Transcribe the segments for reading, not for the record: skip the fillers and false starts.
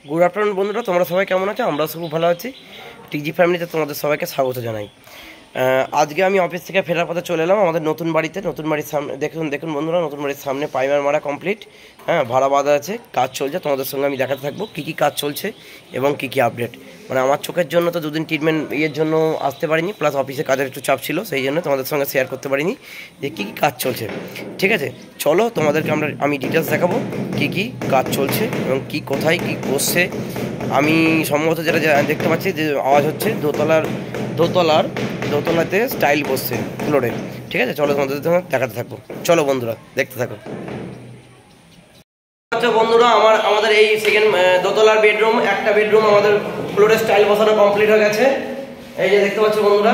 Good afternoon বন্ধুরা, তোমরা সবাই কেমন আছো? আমরা খুব ভালো আছি। টিজি ফ্যামিলিতে তোমাদের সবাইকে স্বাগত জানাই। আজকে আমি অফিস থেকে ফেরার পথে চলে এলাম আমাদের নতুন বাড়িতে। নতুন বাড়ির সামনে দেখুন বন্ধুরা, নতুন বাড়ির সামনে পাইমার মারা কমপ্লিট। হ্যাঁ, ভাড়া বাঁধা আছে, কাজ চলছে। তোমাদের সঙ্গে আমি দেখাতে থাকবো কী কী কাজ চলছে এবং কী কী আপডেট। মানে আমার চোখের জন্য তো দুদিন ট্রিটমেন্ট জন্য আসতে পারিনি, প্লাস অফিসে কাজের একটু চাপ ছিল, সেই জন্য তোমাদের সঙ্গে শেয়ার করতে পারিনি যে কী কী কাজ চলছে। ঠিক আছে, চলো তোমাদেরকে আমি ডিটেলস দেখাবো কী কী কাজ চলছে এবং কী কোথায় কী বসছে। আমি সম্ভবত যেটা দেখতে পাচ্ছি যে আওয়াজ হচ্ছে দোতলাতে স্টাইল বসছে ফ্লোরে। ঠিক আছে, চলো তোমাদের দেখাতে থাকবো। চলো বন্ধুরা, দেখতে থাকো। আচ্ছা বন্ধুরা, আমাদের এই সেকেন্ড দোতলার বেডরুম, একটা বেডরুম আমাদের ফ্লোরে স্টাইল বসানো কমপ্লিট হয়ে গেছে। এই যে দেখতে পাচ্ছ বন্ধুরা,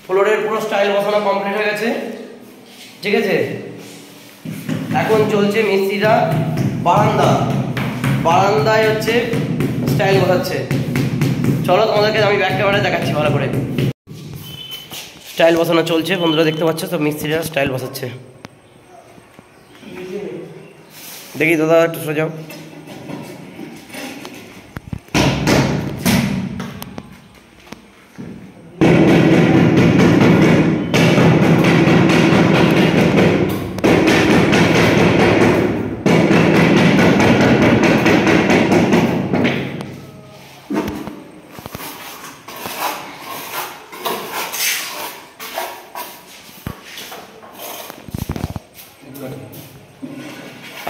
ফ্লোরের পুরো স্টাইল বসানো কমপ্লিট হয়ে গেছে। ঠিক আছে, এখন চলছে মিস্ত্রিরা বারান্দায় হচ্ছে স্টাইল বসাচ্ছে। চলো তোমাদেরকে আমি ব্যাক ক্যামেরায় দেখাচ্ছি ভালো করে। স্টাইল বসানো চলছে বন্ধুরা, দেখতে পাচ্ছ তো, মিস্ত্রিরা স্টাইল বসাচ্ছে। দেখি দাদা একটু সোজাও।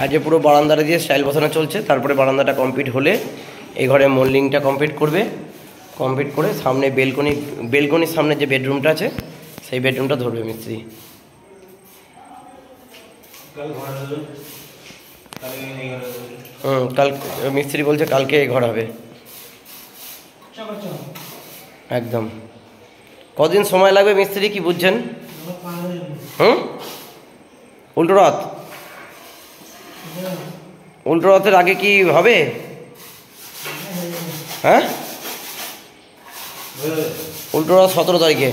আজকে পুরো বারান্দাটা দিয়ে স্টাইল বসানো চলছে। তারপরে বারান্দাটা কমপ্লিট হলে এই ঘরে মোল্ডিংটা কমপ্লিট করে সামনে বেলকনির সামনে যে বেডরুমটা আছে সেই বেডরুমটা ধরবে মিস্ত্রি। কাল মিস্ত্রি বলছে কালকে এই ঘর হবে একদম। কদিন সময় লাগবে মিস্ত্রি, কি বুঝছেন? উল্টো রথের আগে কি হবে? হ্যাঁ, উল্টো রথ 17 তারিখে।